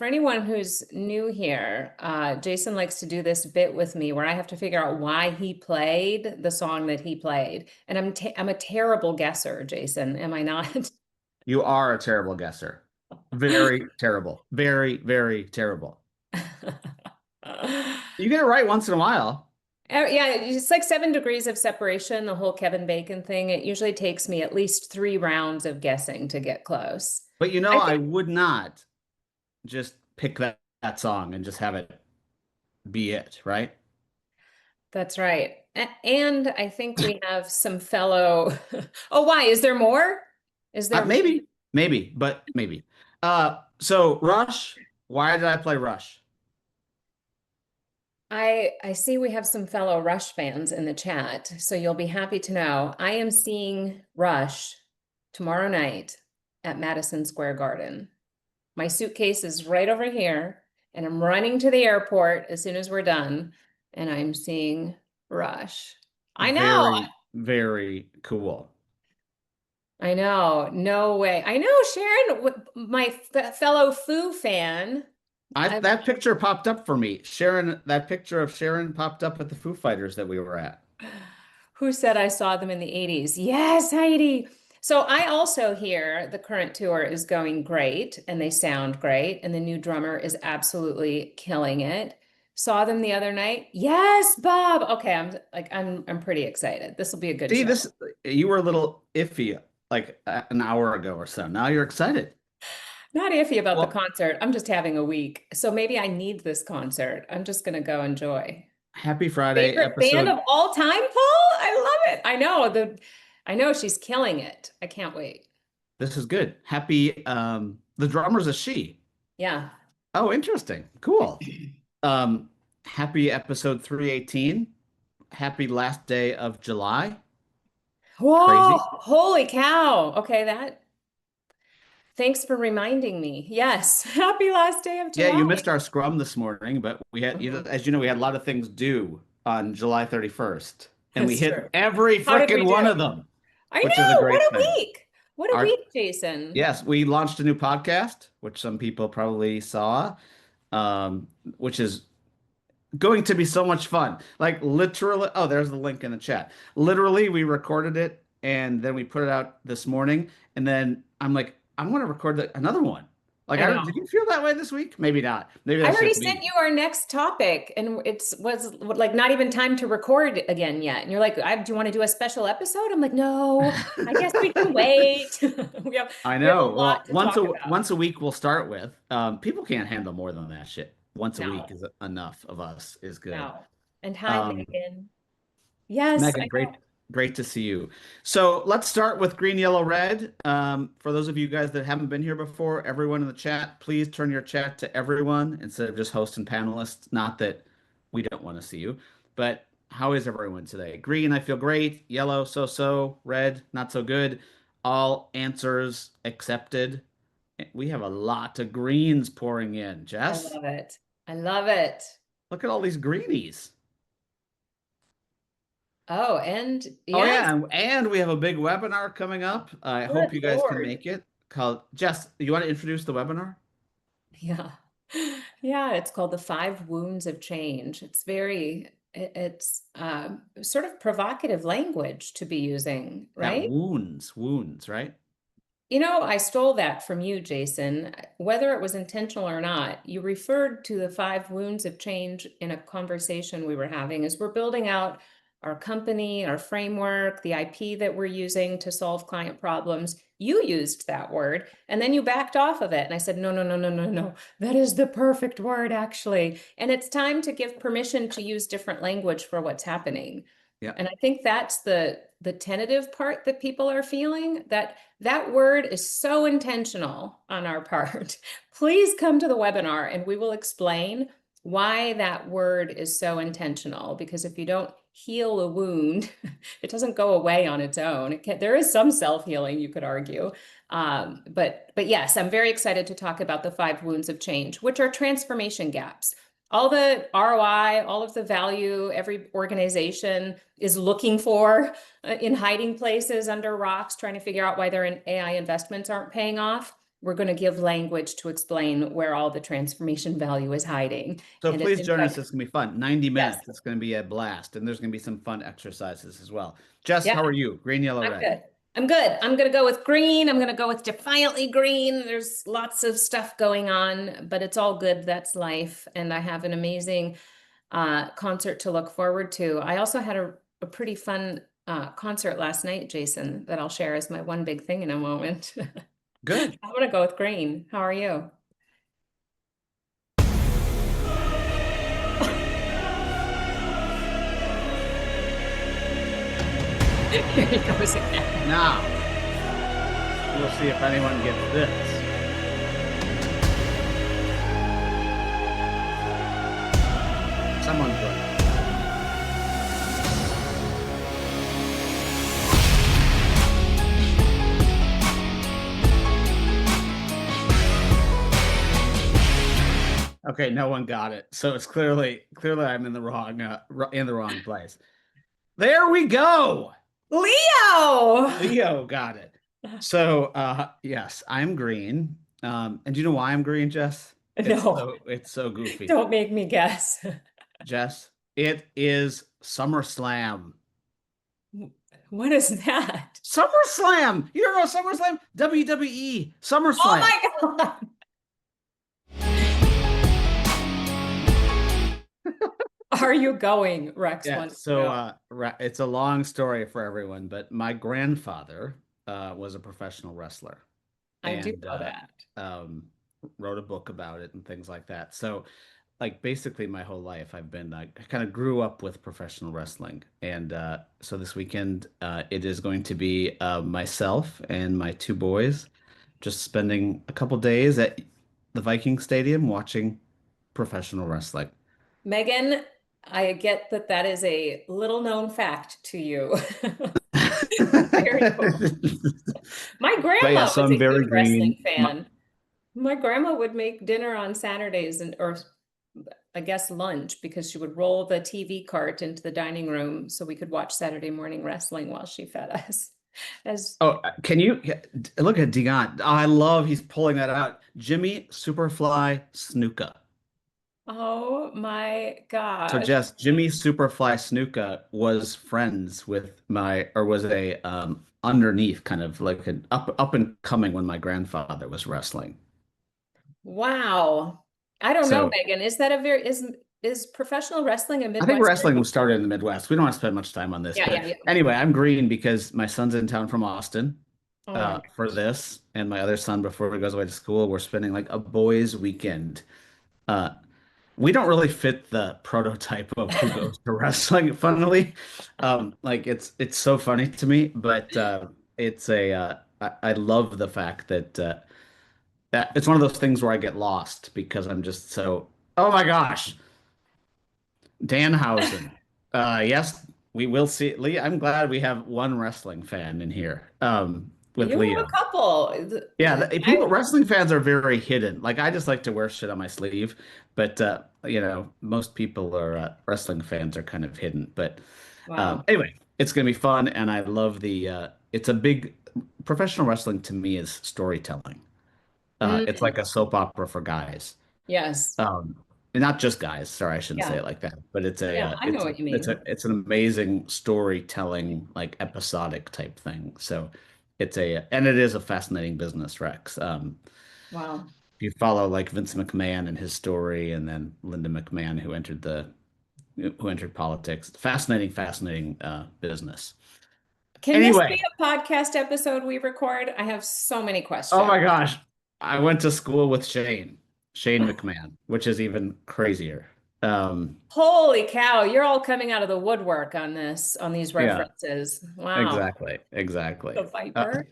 For anyone who's new here, Jason likes to do this bit with me where I have to figure out why he played the song that he played. And I'm a terrible guesser, Jason, am I not? You are a terrible guesser. Very terrible. Very, very terrible. You get it right once in a while. Yeah, it's like 7 degrees of separation, the whole Kevin Bacon thing. It usually takes me at least 3 rounds of guessing to get close. But I I think would not just pick that song and just have it be it, right? that's right. And I think we have some fellow. Oh, why? Is there more? Is there? Maybe, but maybe. So Rush, why did I play Rush? I see we have some fellow Rush fans in the chat, so you'll be happy to know I am seeing Rush tomorrow night at Madison Square Garden. My suitcase is right over here, and I'm running to the airport as soon as we're done, and I'm seeing Rush. I know, Very, very cool. I know, no way. I know, Sharon, my fellow Foo fan. I That picture popped up for me. That picture of Sharon popped up at the Foo Fighters that we were at. Who said I saw them in the 80s? Yes, Heidi. So I also hear the current tour is going great and they sound great and the new drummer is absolutely killing it. Saw them the other night. Yes, Bob. Okay, I'm pretty excited. This will be a good See, show. this you were a little iffy like an hour ago or so. Now you're excited. Not iffy about the Well, concert. I'm just having a week. So maybe I need this concert. I'm just going to go enjoy. happy Friday Favorite band episode. of all time, Paul? I love it. I know she's killing it. I can't wait. This is good. Happy the drummer's a she. Yeah. Oh, interesting. Cool. Um happy episode 318. Happy last day of July. Whoa, Crazy. holy cow. Okay, thanks for reminding me. Yes. Happy last day of Yeah, July. you missed our scrum this morning, but Mhm. as you know, we had a lot of things due on July 31st, and we That's hit true. every How did we freaking one do? of them, I which is a know. What great a thing. week. What a Our week, Jason. Yes, we launched a new podcast, which some people probably saw, which is going to be so much fun. Like literally, oh, there's the link in the chat. Literally, we recorded it and then we put it out this morning. And then I'm like, I want to record another one. Like, I know. did you feel that way this week? Maybe not. Maybe I that's already just sent me. you our next topic, and it's was like not even time to record again yet. And you're like, do you want to do a special episode? I'm like, no, I guess we can wait. We have I we have a know. lot Well, to talk about. once a week we'll start with. People can't handle more than that shit. Once a week No, is enough of us is good. no. And hi, Um, Megan. Yes, I Megan, know. great to see you. So let's start with green, yellow, red. For those of you guys that haven't been here before, everyone in the chat, please turn your chat to everyone instead of just host and panelists. Not that we don't want to see you, but how is everyone today? Green, I feel great. Yellow, so-so. Red, not so good. All answers accepted. We have a lot of greens pouring in. I Jess, love it. I love it. look at all these greenies. Oh, and Oh yes, yeah, and we have a big webinar coming up. I hope good you guys can Lord. make it. Called Jess, you want to introduce the webinar? Yeah. Yeah, it's called The Five Wounds of Change. It's sort of provocative language to be using, That right? wounds, right? You know, I stole that from you, Jason. Whether it was intentional or not, you referred to the 5 wounds of change in a conversation we were having as we're building out our company, our framework, the IP that we're using to solve client problems. You used that word and then you backed off of it. And I said, no, no, no, no, no, no. That is the perfect word, actually. And it's time to give permission to use different language for what's happening. Yeah. And I think that's the tentative part that people are feeling, that word is so intentional on our part. Please come to the webinar and we will explain why that word is so intentional. Because if you don't heal a wound, it doesn't go away on its own. There is some self-healing, you could argue. But yes, I'm very excited to talk about the 5 wounds of change, which are transformation gaps. All the ROI, all of the value every organization is looking for in hiding places under rocks, trying to figure out why their AI investments aren't paying off. we're going to give language to explain where all the transformation value is hiding. So And it please seems join us. like, It's gonna be fun. 90 yes, minutes. It's gonna be a blast. And there's gonna be some fun exercises as well. Jess, yeah, how are you? Green, yellow, I'm red. good. I'm good. I'm going to go with green. I'm going to go with defiantly green. There's lots of stuff going on, but it's all good. That's life. And I have an amazing concert to look forward to. I also had a pretty fun concert last night, Jason, that I'll share as my one big thing in a moment. Good. I'm gonna go with green. How are you? Here he goes again. Now, we'll see if anyone gets this. Someone's right. Okay, no one got it. So it's clearly I'm in the wrong place. There we go. Leo! Leo got it. So yes, I'm green. And do you know why I'm green, Jess? No, It's so goofy. don't make me guess. Jess, it is SummerSlam. What is that? SummerSlam! You don't know SummerSlam? WWE. Oh SummerSlam. my God. Are you going? Rex Yeah, wants to so know. it's a long story for everyone, but my grandfather was a professional wrestler I do and know that. um, wrote a book about it and things like that. So, like, basically, my whole life, I kind of grew up with professional wrestling. And so this weekend, it is going to be myself and my two boys just spending a couple days at the Viking Stadium watching professional wrestling. Megan, I get that that is a little known fact to you. Very cool. My But yeah, grandma so was I'm a very huge wrestling green. fan. My grandma would make dinner on Saturdays and or I guess lunch because she would roll the TV cart into the dining room so we could watch Saturday morning wrestling while she fed us. As Oh, can you look at Dion? Oh, I love he's pulling that out. Jimmy Superfly Snuka. oh my So gosh. Jess, Jimmy Superfly Snuka was friends with or was a underneath kind of like an up and coming when my grandfather was wrestling. Wow. I don't know, So Megan. Is that a very is professional wrestling a I think Midwestern? wrestling was started in the Midwest. We don't want to spend much time on this, Yeah, but yeah, yeah. anyway, I'm green because my son's in town from Austin Oh my for gosh. this, and my other son, before he goes away to school, we're spending like a boys' weekend. Uh, we don't really fit the prototype of who goes to wrestling, funnily. Like it's so funny to me, but I love the fact that it's one of those things where I get lost because I'm just so, oh my gosh. Danhausen. Yes, we will see. Lee, I'm glad we have one wrestling fan in here. With You have a Leo. couple. Yeah, I people wrestling fans are very hidden. Like I just like to wear shit on my sleeve, but most people are wrestling fans are kind of hidden. But wow. anyway, it's gonna be fun, and I love the. It's a big professional wrestling to me is storytelling. It's Mm, like a soap opera for guys. yes. Um, and not just guys. Sorry, I shouldn't say Yeah. it like that. But it's a Yeah, I know what you mean. it's an amazing storytelling, like episodic type thing. So and it is a fascinating business, Rex. Wow. If you follow like Vince McMahon and his story, and then Linda McMahon who entered politics. Fascinating business. Can this be Anyway, a podcast episode we record? I have so many oh questions. my gosh, I went to school with Shane McMahon, which is even crazier. Um, Holy cow, you're all coming out of the woodwork on this, on these yeah. references. Wow. Exactly. The Exactly. Viper.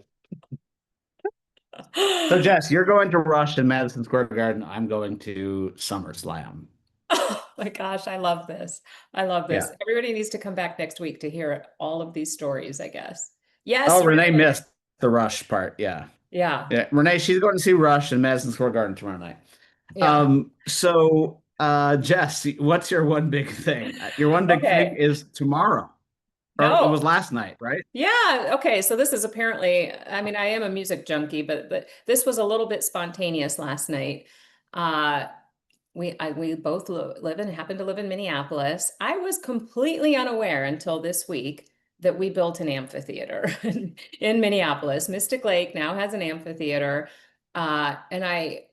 So Jess, you're going to Rush in Madison Square Garden. I'm going to SummerSlam. Oh my gosh, I love this. I love Yeah. this. Everybody needs to come back next week to hear all of these stories, I guess. Yes, Oh, Renee. Renee missed the Rush part. Yeah. Yeah. Yeah. Renee, she's going to see Rush in Madison Square Garden tomorrow night. Yeah. Jess, what's your one big thing? Your one big thing Okay. is tomorrow. Or it was No. last night, right? Yeah, okay. So this is apparently, I mean, I am a music junkie, but this was a little bit spontaneous last night. Uh we both live and happen to live in Minneapolis. I was completely unaware until this week that we built an amphitheater in Minneapolis. Mystic Lake now has an amphitheater. And I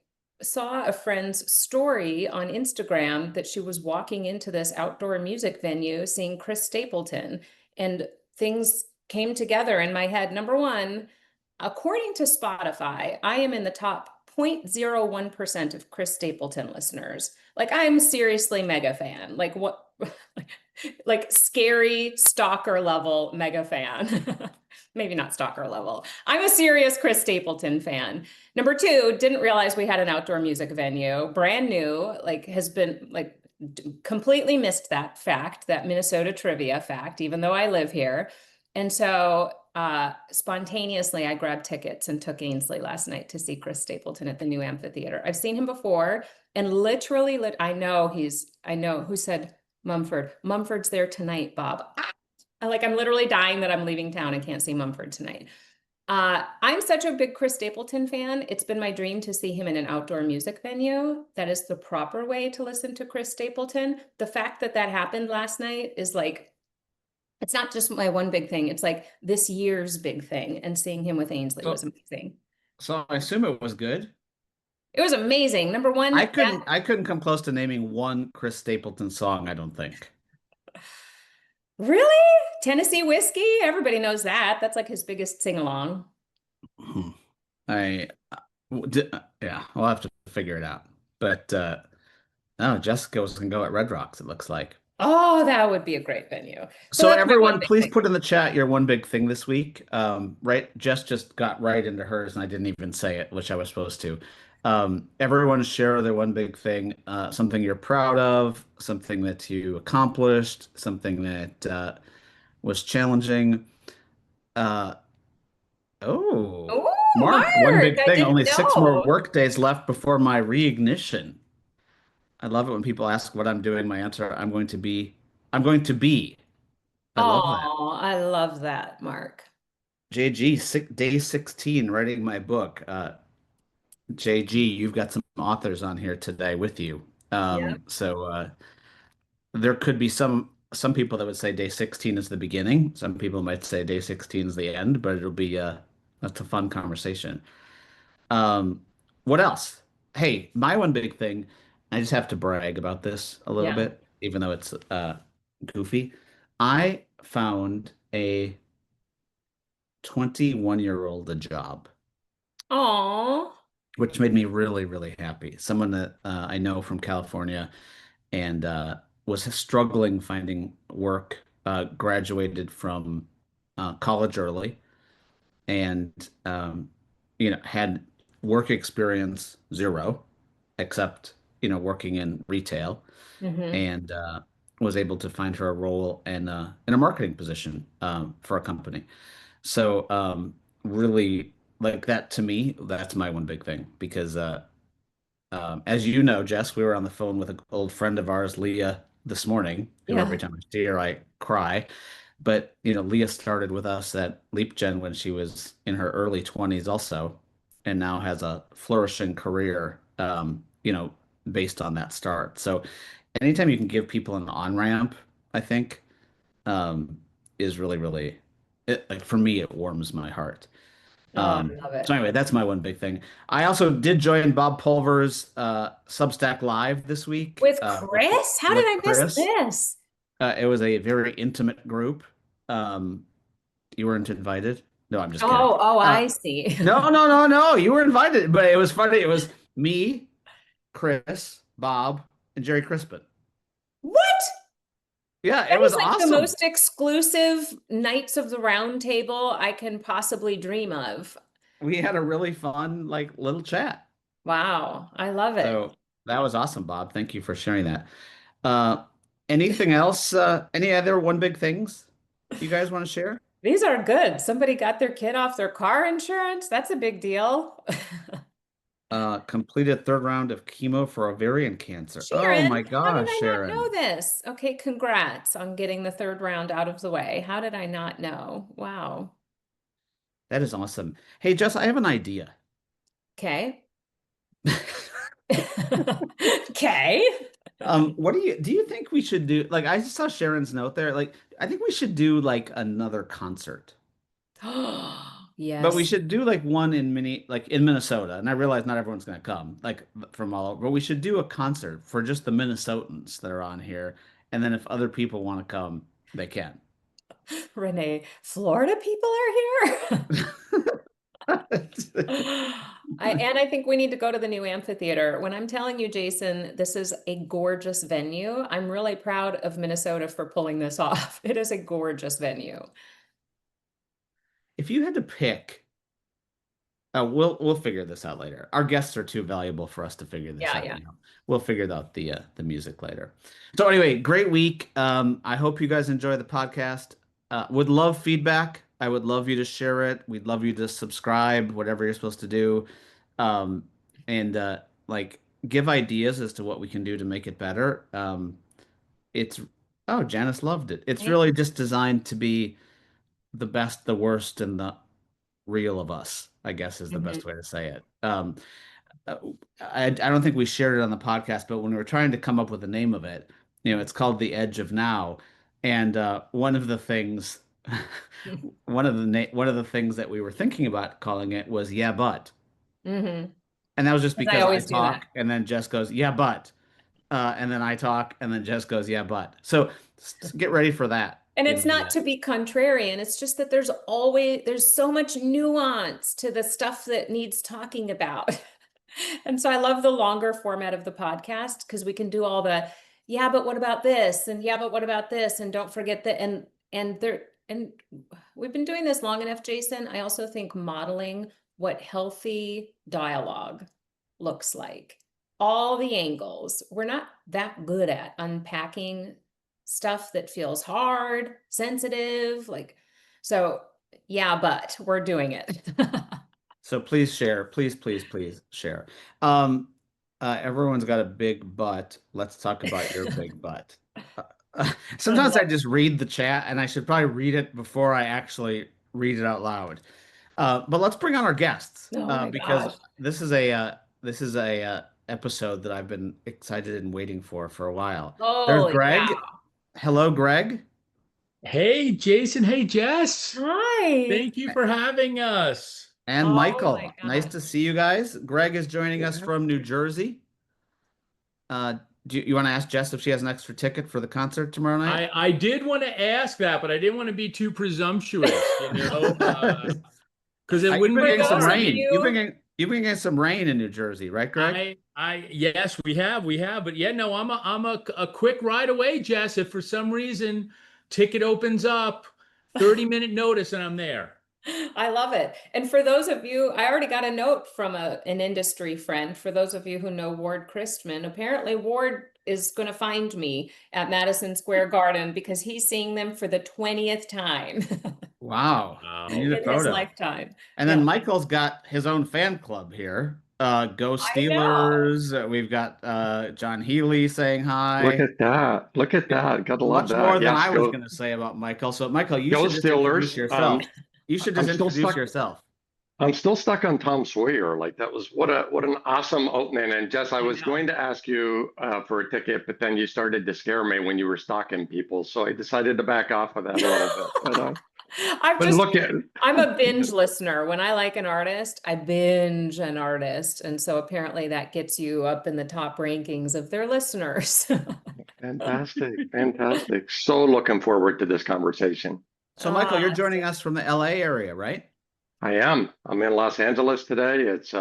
saw a friend's story on Instagram that she was walking into this outdoor music venue seeing Chris Stapleton, and things came together in my head. Number one, according to Spotify, I am in the top 0.01% of Chris Stapleton listeners. Like, I'm seriously mega fan. Like, what? Like, scary stalker level mega fan. Maybe not stalker level. I'm a serious Chris Stapleton fan. Number two, didn't realize we had an outdoor music venue, brand new, like has been like completely missed that fact, that Minnesota trivia fact, even though I live here. And so spontaneously, I grabbed tickets and took Ainsley last night to see Chris Stapleton at the new amphitheater. I've seen him before, and literally, I know who said Mumford. Mumford's there tonight, Bob. I'm literally dying that I'm leaving town and can't see Mumford tonight. I'm such a big Chris Stapleton fan. It's been my dream to see him in an outdoor music venue. That is the proper way to listen to Chris Stapleton. The fact that that happened last night is like, it's not just my one big thing. It's like this year's big thing. And seeing him with Ainsley was So, amazing. so I assume it was good. It was amazing. Number one, that I couldn't come close to naming one Chris Stapleton song, I don't think. really? Tennessee whiskey? Everybody knows that. That's like his biggest sing along. Hmm. I yeah, we'll have to figure it out. But no, Jessica was gonna go at Red Rocks, it looks like. Oh, that would be a great venue. So So that's my one everyone, big please thing. put in the chat your one big thing this week. Right, Jess just got right into hers, and I didn't even say it, which I was supposed to. Everyone share their one big thing, something you're proud of, something that you accomplished, something that was challenging. Uh, oh, Oh, Mark, one Mark, big I thing. didn't Only 6 more know. work days left before my reignition. I love it when people ask what I'm doing. My answer, I'm going to be. I love that. Oh, I love that, Mark. JG, day 16, writing my book. JG, you've got some authors on here today with you. Yeah. So there could be some people that would say day 16 is the beginning. Some people might say day 16 is the end, but it'll be that's a fun conversation. Um, what else? Hey, my one big thing, I just have to brag about this a little Yeah. bit, even though it's goofy. I found a 21-year-old a job, Oh, which made me really, really happy. Someone that I know from California and was struggling finding work, graduated from college early and had work experience zero, except working in retail, hmm. and was able to find her a role in a marketing position for a company. So really like that to me, that's my one big thing because as you know, Jess, we were on the phone with an old friend of ours, Leah, this morning, who every Yeah. time I see her, I cry. But, Leah started with us at LeapGen when she was in her early 20s also, and now has a flourishing career, based on that start. So anytime you can give people an on-ramp, I think, um, is really, really, like for me, it warms my heart. Oh, I love So it. anyway, that's my one big thing. I also did join Bob Pulver's Substack Live this week With Chris? How did with I miss Chris. this? It was a very intimate group. Um, you weren't invited. No, I'm just kidding. Oh, oh, Uh, I see. no, no, no, no. You were invited, but it was funny. It was me, Chris, Bob, and Jerry Crispin. What? Yeah, it That was is like the awesome. most exclusive Knights of the Round Table I can possibly dream of. We had a really fun, like, little chat. Wow, I love it. So that was awesome, Bob. Thank you for sharing that. Uh, anything else? Any other one big things you guys want to share? These are good. Somebody got their kid off their car insurance. That's a big deal. Completed third round of chemo for ovarian cancer. Oh Sharon, my how did gosh, I not know Sharon. this? Okay, congrats on getting the third round out of the way. How did I not know? Wow. That is awesome. Hey, Jess, I have an idea. Okay. Okay. What do you think we should do? Like, I just saw Sharon's note there. Like, I think we should do like another concert. But we Yes. should do like one in like in Minnesota. And I realize not everyone's gonna come, like from all over, but we should do a concert for just the Minnesotans that are on here. And then if other people want to come, they can. Renee, Florida people are here. I think we need to go to the new amphitheater. When I'm telling you, Jason, this is a gorgeous venue. I'm really proud of Minnesota for pulling this off. It is a gorgeous venue. If you had to pick, we'll figure this out later. Our guests are too valuable for us to figure this Yeah, out yeah. now. We'll figure out the music later. So anyway, great week. I hope you guys enjoy the podcast. Would love feedback. I would love you to share it. We'd love you to subscribe, whatever you're supposed to do, um, and like give ideas as to what we can do to make it better. It's oh, Janice loved it. It's Thank really just designed to be the best, the worst, and the real of us, I guess is the you. best way to say it. Uh, I don't think we shared it on the podcast, but when we were trying to come up with the name of it, it's called The Edge of Now. And one of the things, Mm-hmm. one of the things that we were thinking about calling it was Yeah, but. Mm-hmm. And that was just I because I always do that. talk and then Jess goes, Yeah, but. And then I talk and then Jess goes, Yeah, but. So get ready for that And it's in the not to be contrarian. It's just that there's so much nuance to the stuff that needs talking about. And so I love the longer format of the podcast because we can do all the, yeah, but what about this? And yeah, but what about this? And don't forget that. And we've been doing this long enough, Jason. I also think modeling what healthy dialogue looks like, all the angles. We're not that good at unpacking stuff that feels hard, sensitive, like, so yeah, but we're doing it. So please share, please share. Everyone's got a big butt. Let's talk about your big butt. I Sometimes I love just read the chat, and I should probably read it before I actually read it out loud. But let's bring on our guests it. Oh my because gosh. this is a episode that I've been excited and waiting for a while. There's Holy Greg. cow. Hello, Greg, Hey, Jason. Hey, Jess. Hi. Thank you for having us. and Oh my Michael. Nice gosh. to see you guys. Greg is joining us Yeah. from New Jersey. Do you want to ask Jess if she has an extra ticket for the concert tomorrow night? I did want to ask that, but I didn't want to be too presumptuous, because it You've wouldn't been For be getting some those of fun. rain. You've been you, getting some rain in New Jersey, right, Greg? Yes, we have, but yeah, no, I'm a quick ride away, Jess. If for some reason ticket opens up, 30-minute notice and I'm there. I love it. And for those of you, I already got a note from an industry friend. For those of you who know Ward Christman, apparently Ward is going to find me at Madison Square Garden because he's seeing them for the 20th time Wow. We need Wow. a in his photo. lifetime. And then Yeah, Michael's got his own fan club here. Go I know. Steelers. We've got John Healy saying Look hi. at that. Look at that. Gotta love Much more that. than Yes, I was go going to say about Michael. So, Michael, you go should just introduce Steelers. yourself. You should just I'm still introduce stuck. yourself. I'm still stuck on Tom Sawyer. Like that was what an awesome opening. And Jess, I I was know. going to ask you for a ticket, but then you started to scare me when you were stalking people. So I decided to back off of that a little bit. I've But just look at I'm a binge listener. When I like an artist, I binge an artist. And so apparently that gets you up in the top rankings of their listeners. fantastic, fantastic. So looking forward to this conversation. So, Michael, you're That's joining great. us from the LA area, right? I am. I'm in Los Angeles today. It's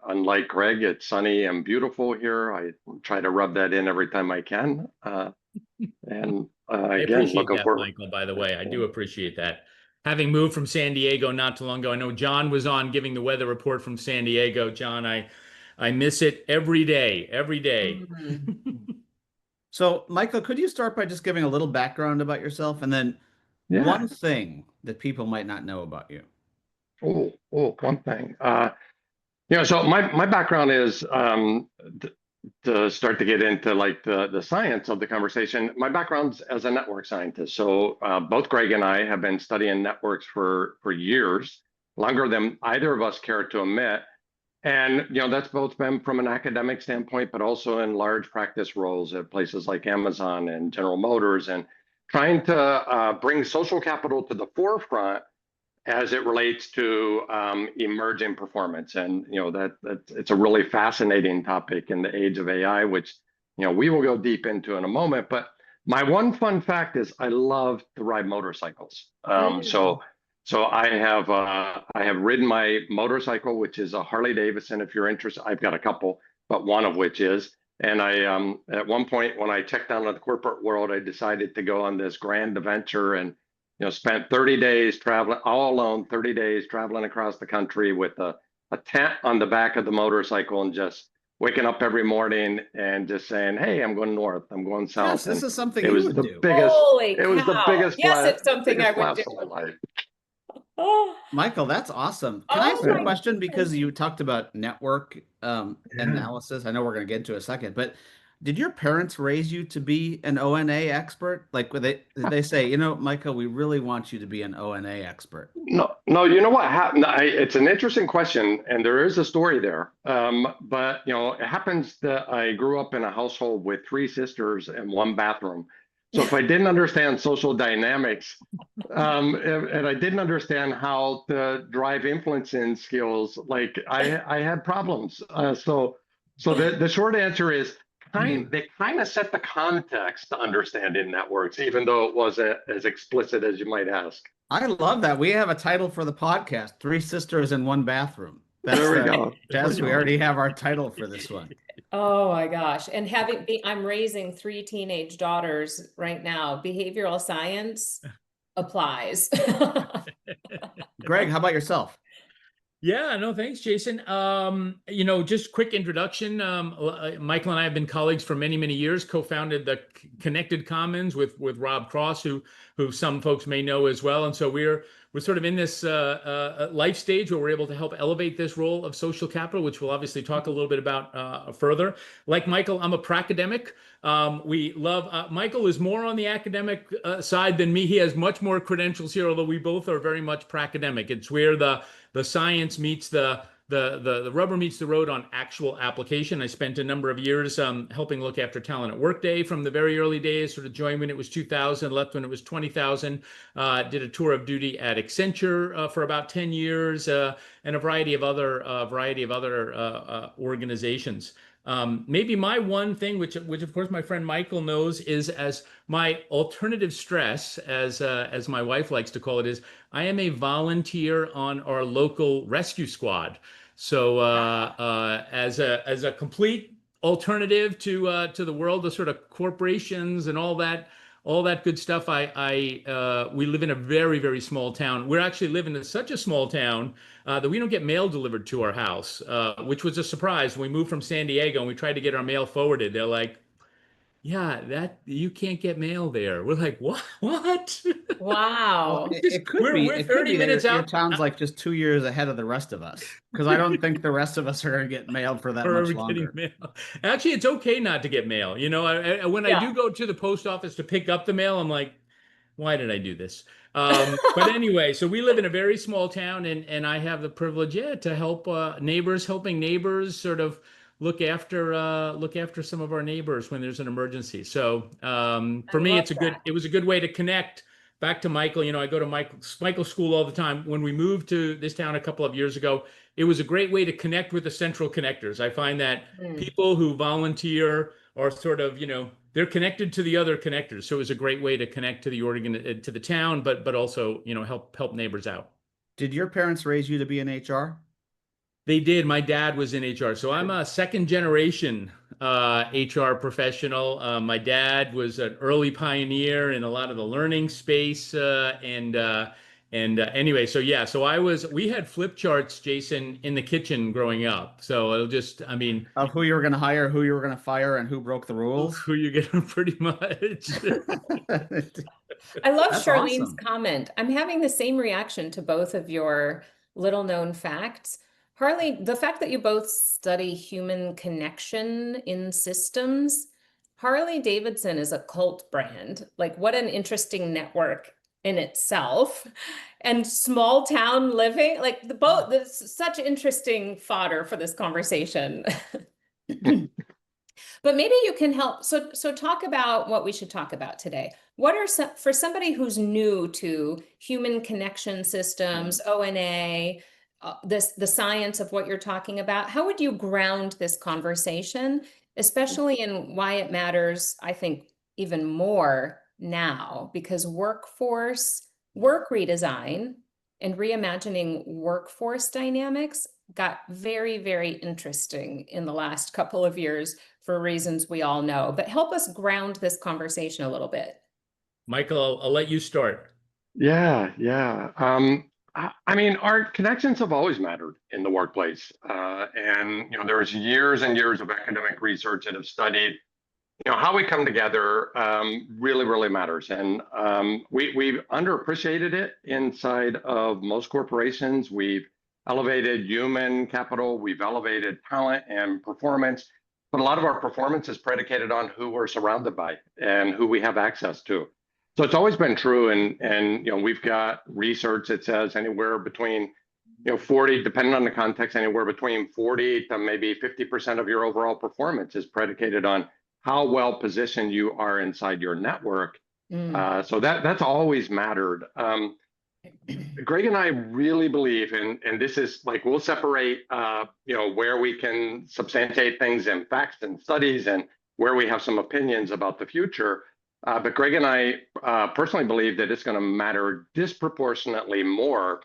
unlike Greg, it's sunny and beautiful here. I try to rub that in every time I can. And I again, appreciate looking that, forward. Michael, by the way. I do appreciate that. Having moved from San Diego not too long ago, I know John was on giving the weather report from San Diego. John, I miss it every day, every day. Mhm. So, Michael, could you start by just giving a little background about yourself and then Yeah. one thing that people might not know about you? Oh, one thing. So my background is to start to get into like the science of the conversation. My background's as a network scientist. So both Greg and I have been studying networks for years, longer than either of us care to admit. And that's both been from an academic standpoint, but also in large practice roles at places like Amazon and General Motors, and trying to bring social capital to the forefront as it relates to emerging performance. And that it's a really fascinating topic in the age of AI, which we will go deep into in a moment. But my one fun fact is I love to ride motorcycles. So I have ridden my motorcycle, which is a Harley Davidson. If you're interested, I've got a couple, but one of which is. And I at one point when I checked out of the corporate world, I decided to go on this grand adventure and spent 30 days traveling all alone, 30 days traveling across the country with a tent on the back of the motorcycle and just waking up every morning and just saying, "Hey, I'm going north, I'm going south." Yes, this is something it you was would the do. biggest. Holy It was the cow. biggest. Yes, blast, it's something I biggest would blast do. of my life. Oh, Michael, that's awesome. Can I ask you a my question? Because goodness. you talked about network analysis. I know we're going to get into it in a second, but did your parents raise you to be an ONA expert? Like, did they say, Michael, we really want you to be an ONA expert? No. You know what happened? It's an interesting question, and there is a story there. But it happens that I grew up in a household with three sisters and one bathroom. So if I didn't understand social dynamics, and I didn't understand how to drive influencing skills, like I had problems. So the short answer is they kind of set the context to understanding networks, even though it wasn't as explicit as you might ask. I love that. We have a title for the podcast, Three Sisters in One Bathroom. There we go. Jess, we already have our title for this one. Oh my gosh. And I'm raising 3 teenage daughters right now. Behavioral science applies. Greg, how about yourself? Yeah, no, thanks, Jason. Just quick introduction. Michael and I have been colleagues for many, many years, co-founded the Connected Commons with Rob Cross, who some folks may know as well. And so we're sort of in this life stage where we're able to help elevate this role of social capital, which we'll obviously talk a little bit about further. Like Michael, I'm a pracademic. We love Michael is more on the academic side than me. He has much more credentials here, although we both are very much pracademic. It's where the science meets the rubber meets the road on actual application. I spent a number of years helping look after talent at Workday from the very early days, sort of joined when it was 2000, left when it was 20,000, did a tour of duty at Accenture for about 10 years, and a variety of other organizations. Maybe my one thing, which of course my friend Michael knows, is as my alternative stress, as my wife likes to call it, is I am a volunteer on our local rescue squad. So as a complete alternative to the world of sort of corporations and all that good stuff, we live in a very, very small town. We're actually living in such a small town that we don't get mail delivered to our house, which was a surprise. When we moved from San Diego and we tried to get our mail forwarded, they're like, "Yeah, that you can't get mail there." We're like, "What? What?" Wow. Well, it could be. We're It could 30 be that minutes your out. town's like just 2 years ahead of the rest of us, because I don't think the rest of us are going to get mailed for that Or are much we getting longer. mail? Actually, it's okay not to get mail. When I do go to the post office to pick up the mail, I'm like, why did I do this? But anyway, so we live in a very small town, and I have the privilege, to help helping neighbors sort of look after some of our neighbors when there's an emergency. So for me, it was a good way to connect back to Michael. I go to Michael's school all the time. When we moved to this town a couple of years ago, it was a great way to connect with the central connectors. I find that people who volunteer are sort of, they're connected to the other connectors. So it was a great way to connect to the town, but also, help neighbors out. Did your parents raise you to be in HR? They did. My dad was in HR. So I'm a second generation HR professional. My dad was an early pioneer in a lot of the learning space. Anyway, so yeah, we had flip charts, Jason, in the kitchen growing up. So Of who you were going to hire, who you were going to fire, and who broke the rules? Who you get pretty much. I love That's Charlene's awesome. comment. I'm having the same reaction to both of your little known facts. Harley, the fact that you both study human connection in systems, Harley Davidson is a cult brand. Like, what an interesting network in itself. And small town living, like the both, there's such interesting fodder for this conversation. But maybe you can help. So talk about what we should talk about today. What are some, for somebody who's new to human connection systems, ONA, the science of what you're talking about, how would you ground this conversation, especially in why it matters, I think, even more now, because work redesign and reimagining workforce dynamics got very, very interesting in the last couple of years for reasons we all know. But help us ground this conversation a little bit. Michael, I'll let you start. Yeah, yeah. I mean, our connections have always mattered in the workplace. And, there's years and years of academic research that have studied, how we come together really, really matters. And we've underappreciated it inside of most corporations. We've elevated human capital, we've elevated talent and performance, but a lot of our performance is predicated on who we're surrounded by and who we have access to. So it's always been true, and we've got research that says anywhere between 40, depending on the context, anywhere between 40 to maybe 50% of your overall performance is predicated on how well positioned you are inside your network. So that's always mattered. Greg and I really believe, and this is like, we'll separate, where we can substantiate things in facts and studies and where we have some opinions about the future. But Greg and I personally believe that it's going to matter disproportionately more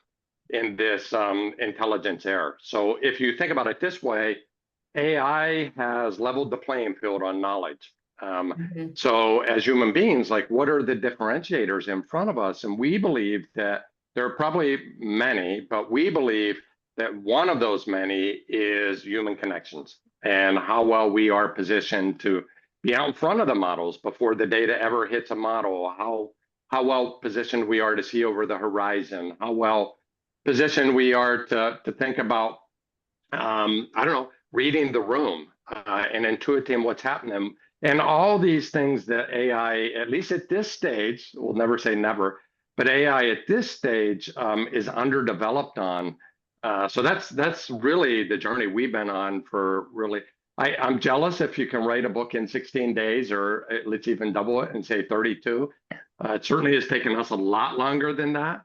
in this intelligence era. So if you think about it this way, AI has leveled the playing field on knowledge. So as human beings, like, what are the differentiators in front of us? And we believe that there are probably many, but we believe that one of those many is human connections and how well we are positioned to be out in front of the models before the data ever hits a model, how well positioned we are to see over the horizon, how well positioned we are to think about, reading the room and intuiting what's happening. And all these things that AI, at least at this stage, we'll never say never, but AI at this stage is underdeveloped on. So that's really the journey we've been on for really. I'm jealous if you can write a book in 16 days, or let's even double it and say 32. It certainly has taken us a lot longer than that.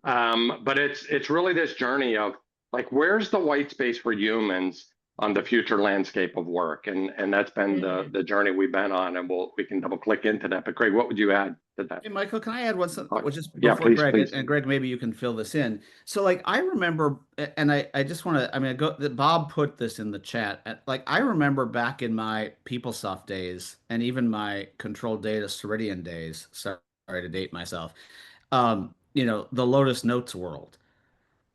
But it's really this journey of, like, where's the white space for humans on the future landscape of work, and that's been the journey we've been on, and we can double click into that. But Greg, what would you add to that? Hey, Michael, can I add one? Just yeah, before please, Greg, please. And Greg, maybe you can fill this in. So, like, I remember, and I just want to, I mean, Bob put this in the chat. Like, I remember back in my PeopleSoft days, and even my Control Data Ceridian days. Sorry to date myself. The Lotus Notes world.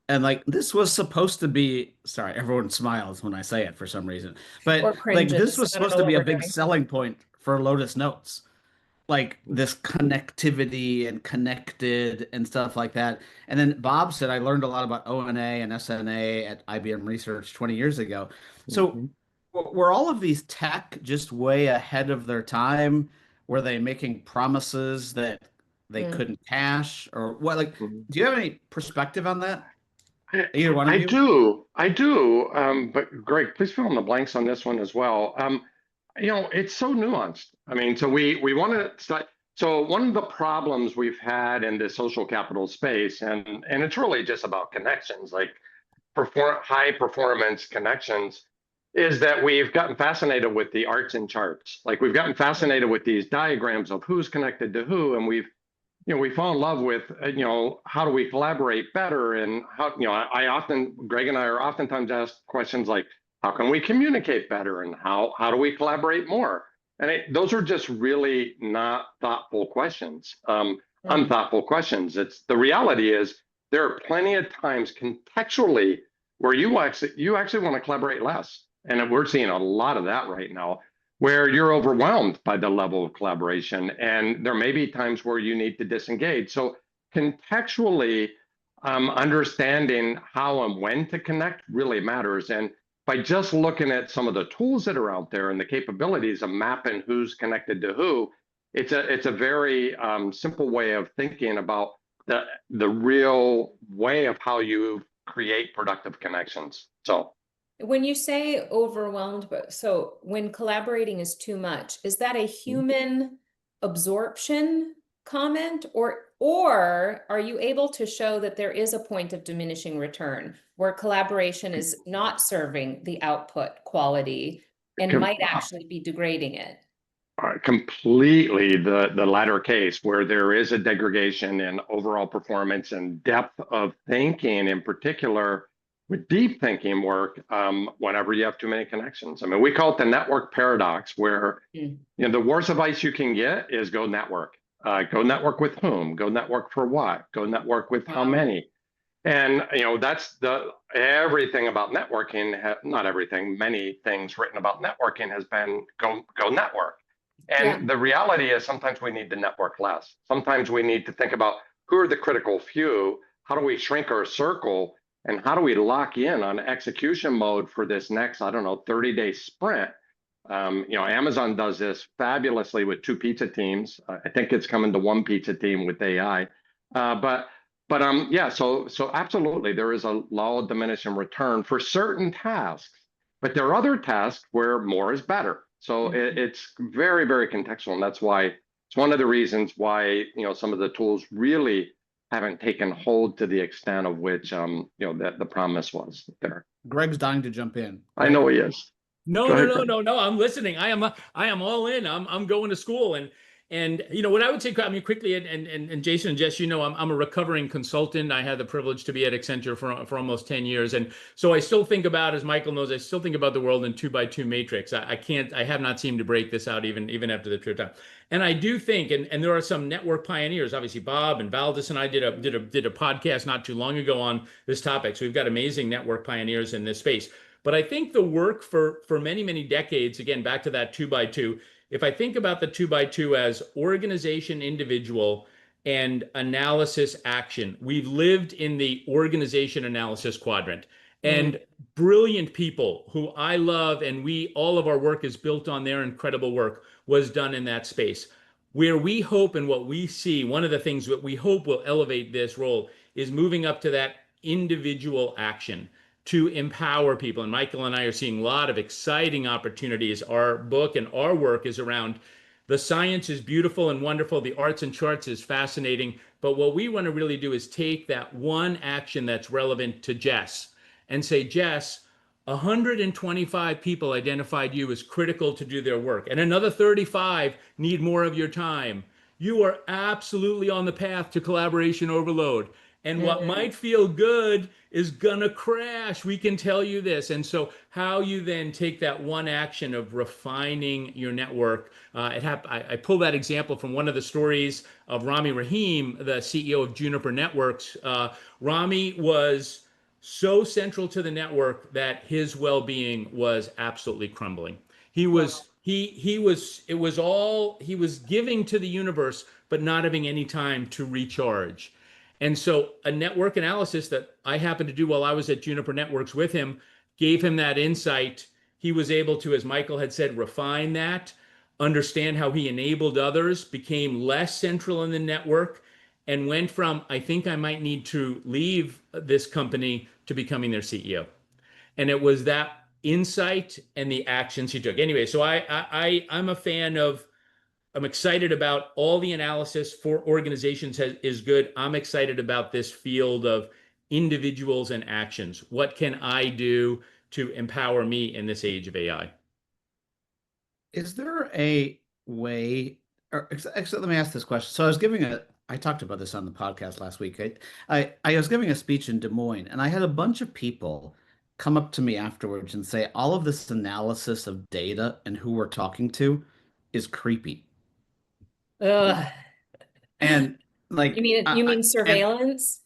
And like, this was supposed to be, sorry, everyone smiles when I say it for some reason, but Or like, this cringes. was I don't supposed know to what be a we're big doing. selling point for Lotus Notes, like this connectivity and connected and stuff like that. And then Bob said, I learned a lot about ONA and SNA at IBM Research 20 years ago. So were all of these tech just way ahead of their time? Were they making promises that they couldn't cash, or what? Like, do you have any perspective on that? Either one of you? I do. But Greg, please fill in the blanks on this one as well. It's so nuanced. I mean, so we want to start. So one of the problems we've had in the social capital space, and it's really just about connections, like high performance connections, is that we've gotten fascinated with the arts and charts. Like, we've gotten fascinated with these diagrams of who's connected to who, and we fall in love with, how do we collaborate better? And how, Greg and I are oftentimes asked questions like, how can we communicate better? And how do we collaborate more? And those are just really not thoughtful questions, unthoughtful questions. The reality is, there are plenty of times contextually where you actually want to collaborate less. And we're seeing a lot of that right now, where you're overwhelmed by the level of collaboration, and there may be times where you need to disengage. So contextually, understanding how and when to connect really matters. And by just looking at some of the tools that are out there and the capabilities of mapping who's connected to who, it's a very simple way of thinking about the real way of how you create productive connections. So when you say overwhelmed, but so when collaborating is too much, is that a human absorption comment, or are you able to show that there is a point of diminishing return where collaboration is not serving the output quality and might actually be degrading it? Completely the latter case, where there is a degradation in overall performance and depth of thinking, in particular with deep thinking work, whenever you have too many connections. I mean, we call it the network paradox, where the worst advice you can get is go network. Go network with whom? Go network for what? Go network with how many? And that's everything about networking. Not everything, many things written about networking has been go network. And the reality is sometimes we need to network less. Sometimes we need to think about who are the critical few, how do we shrink our circle, and how do we lock in on execution mode for this next, 30-day sprint. Amazon does this fabulously with 2 pizza teams. I think it's coming to 1 pizza team with AI. So absolutely, there is a law of diminishing return for certain tasks, but there are other tasks where more is better. So it's very, very contextual, and that's why it's one of the reasons why some of the tools really haven't taken hold to the extent of which that the promise was there. Greg's dying to jump in. I know he is. No. I'm listening. I am all in. I'm going to school, and what I would say, I mean, quickly, and Jason and Jess, I'm a recovering consultant. I had the privilege to be at Accenture for almost 10 years, and so I still think about, as Michael knows, I still think about the world in 2x2 matrix. I have not seemed to break this out even after the trip time. And I do think, and there are some network pioneers. Obviously, Bob and Valdis and I did a podcast not too long ago on this topic. So we've got amazing network pioneers in this space. But I think the work for many, many decades, again, back to that 2x2, if I think about the 2x2 as organization, individual, and analysis, action, we've lived in the organization analysis quadrant. And brilliant people who I love, and all of our work is built on their incredible work, was done in that space. Where we hope, and what we see, one of the things that we hope will elevate this role is moving up to that individual action to empower people. And Michael and I are seeing a lot of exciting opportunities. Our book and our work is around the science is beautiful and wonderful. The arts and charts is fascinating. But what we want to really do is take that one action that's relevant to Jess and say, Jess, 125 people identified you as critical to do their work, and another 35 need more of your time. You are absolutely on the path to collaboration overload. And what might feel good is gonna crash. We can tell you this. And so how you then take that one action of refining your network. I pull that example from one of the stories of Rami Rahim, the CEO of Juniper Networks. Rami was so central to the network that his well-being was absolutely crumbling. He was giving to the universe, but not having any time to recharge. And so a network analysis that I happened to do while I was at Juniper Networks with him gave him that insight. He was able to, as Michael had said, refine that, understand how he enabled others, became less central in the network, and went from, I think I might need to leave this company, to becoming their CEO. And it was that insight and the actions he took. Anyway, so I'm a fan of, I'm excited about all the analysis for organizations is good. I'm excited about this field of individuals and actions. What can I do to empower me in this age of AI? Is there a way, or actually, let me ask this question. So I talked about this on the podcast last week. I was giving a speech in Des Moines, and I had a bunch of people come up to me afterwards and say, all of this analysis of data and who we're talking to is creepy. Ugh. And like, you mean surveillance?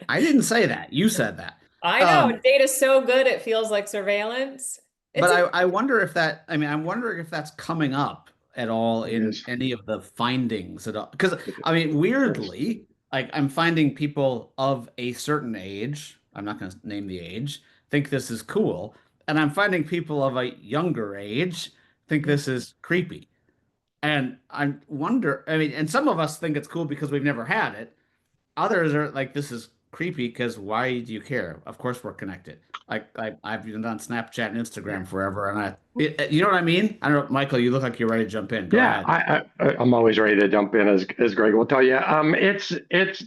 I didn't say that. You said that. I know data's so good it feels like surveillance. But I wonder if I'm wondering if that's coming up at all in any of the findings at all. Because I mean, weirdly, like I'm finding people of a certain age, I'm not going to name the age, think this is cool, and I'm finding people of a younger age think this is creepy. And I wonder, I mean, and some of us think it's cool because we've never had it. Others are like, this is creepy because why do you care? Of course we're connected. I've been on Snapchat and Instagram forever, and you know what I mean? I don't know, Michael, you look like you're ready to jump in. Go Yeah, ahead. I'm always ready to jump in, as Greg will tell you. It's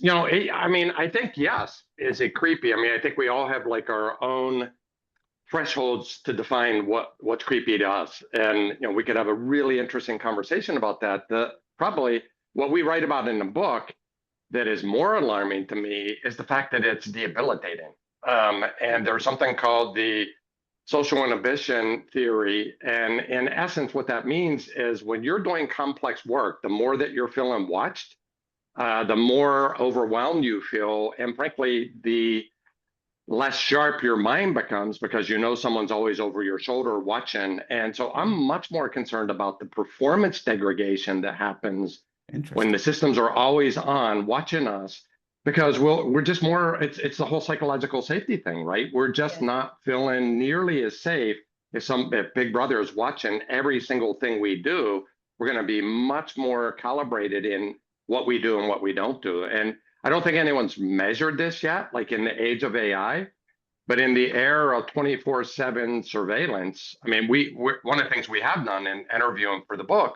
I mean, I think yes, is it creepy? I mean, I think we all have like our own thresholds to define what's creepy to us, and we could have a really interesting conversation about that. The probably what we write about in the book that is more alarming to me is the fact that it's debilitating. And there's something called the social inhibition theory. And in essence, what that means is when you're doing complex work, the more that you're feeling watched, the more overwhelmed you feel. And frankly, the less sharp your mind becomes because someone's always over your shoulder watching. And so I'm much more concerned about the performance degradation that happens when the systems are always on watching us, because we're just more, it's the whole psychological safety thing, right? We're just not feeling nearly as safe if Big Brother is watching every single thing we do. We're going to be much more calibrated in what we do and what we don't do. And I don't think anyone's measured this yet, like in the age of AI, but in the era of 24/7 surveillance, I mean, we're one of the things we have done in interviewing for the book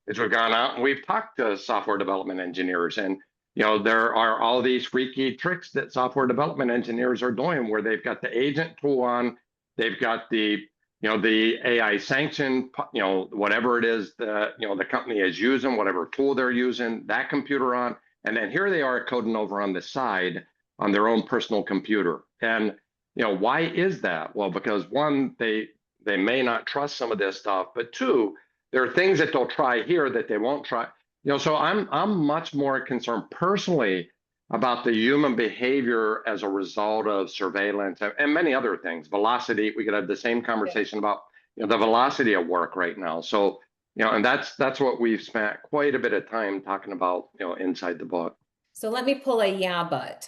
is we've gone out and we've talked to software development engineers, and there are all these freaky tricks that software development engineers are doing where they've got the agent tool on, they've got the the AI sanction, whatever it is that the company is using, whatever tool they're using, that computer on, and then here they are coding over on the side on their own personal computer. And why is that? Well, because one, they may not trust some of this stuff, but two, there are things that they'll try here that they won't try. So I'm much more concerned personally about the human behavior as a result of surveillance and many other things. Velocity, we could have the same conversation about the velocity of work right now. So and that's what we've spent quite a bit of time talking about inside the book. So let me pull a yeah, but.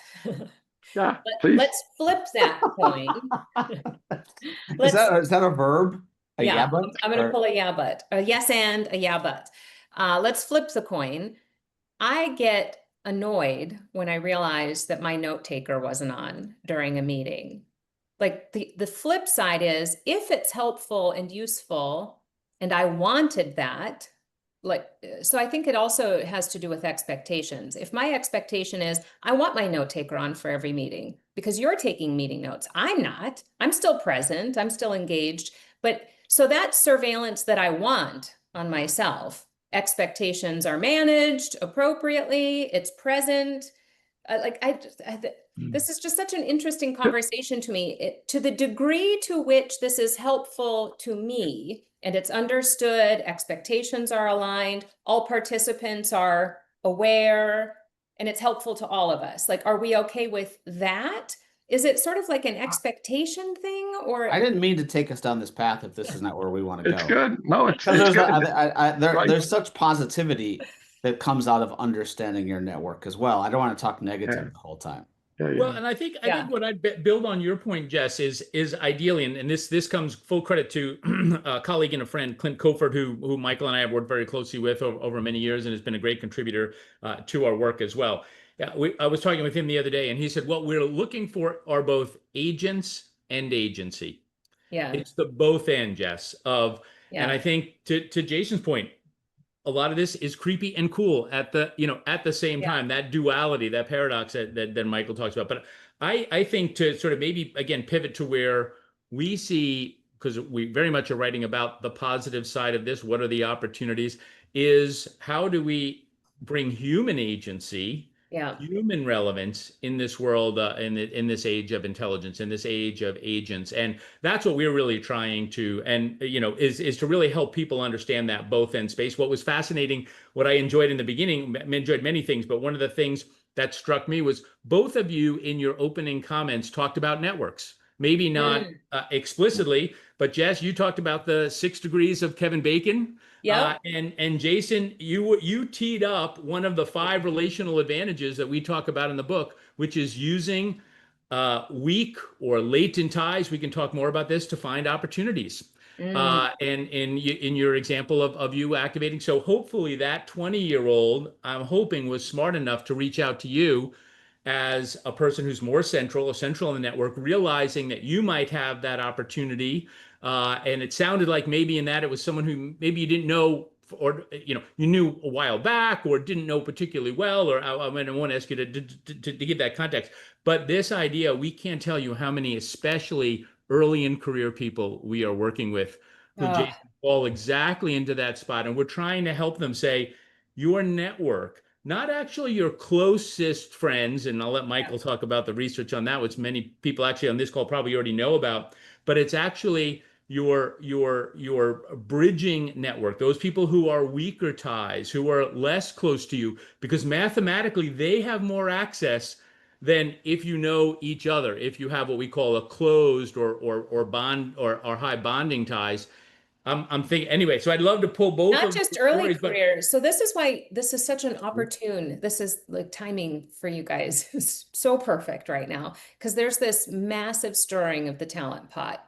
Yeah, please. Let's flip that coin. Is that a verb? A yeah, but? I'm going to pull a yeah, but. A yes and a yeah, but. Let's flip the coin. I get annoyed when I realize that my note taker wasn't on during a meeting. Like the flip side is if it's helpful and useful and I wanted that, so I think it also has to do with expectations. If my expectation is I want my note taker on for every meeting because you're taking meeting notes, I'm not. I'm still present, I'm still engaged. But so that surveillance that I want on myself, expectations are managed appropriately, it's present. This is just such an interesting conversation to me. To the degree to which this is helpful to me and it's understood, expectations are aligned, all participants are aware, and it's helpful to all of us. Like, are we okay with that? Is it sort of like an expectation thing, or? I didn't mean to take us down this path if this is not where we want to go. It's good. No, it's good. Right. There's such positivity that comes out of understanding your network as well. I don't want to talk negative the whole time. Well, and I think what I'd build on your point, Jess, is ideally, and this comes full credit to a colleague and a friend, Clint Coford, who Michael and I have worked very closely with over many years and has been a great contributor to our work as well. Yeah, I was talking with him the other day, and he said, what we're looking for are both agents and agency. Yeah, it's the both and, Jess, and I think to Jason's point, a lot of this is creepy and cool at the same time, that duality, that paradox that Michael talks about. But I think to sort of maybe again pivot to where we see, because we very much are writing about the positive side of this, what are the opportunities, is how do we bring human agency, human relevance in this world, in this age of intelligence, in this age of agents. And that's what we're really trying to, and is to really help people understand that both end space. What was fascinating, what I enjoyed in the beginning, enjoyed many things, but one of the things that struck me was both of you in your opening comments talked about networks. maybe not Mm. explicitly, but Jess, you talked about the 6 degrees of Kevin Bacon. Yep. And Jason, you teed up one of the 5 relational advantages that we talk about in the book, which is using weak or latent ties. We can talk more about this to find opportunities. Mm. And in your example of you activating, so hopefully that 20-year-old, I'm hoping, was smart enough to reach out to you as a person who's more central or central in the network, realizing that you might have that opportunity. And it sounded like maybe in that it was someone who maybe you didn't know, or you knew a while back or didn't know particularly well, or I want to ask you to give that context. But this idea, we can't tell you how many, especially early in career people we are working with who, Jason, Ah, fall exactly into that spot. And we're trying to help them say, your network, not actually your closest friends, and I'll let yeah. Michael talk about the research on that, which many people actually on this call probably already know about, but it's actually your bridging network, those people who are weaker ties, who are less close to you, because mathematically they have more access than if you know each other, if you have what we call a closed or bond or high bonding ties. I'm thinking anyway, so I'd love to pull both Not of just those early stories, but careers. So this is why this is such an opportune. This is like timing for you guys is so perfect right now because there's this massive stirring of the talent pot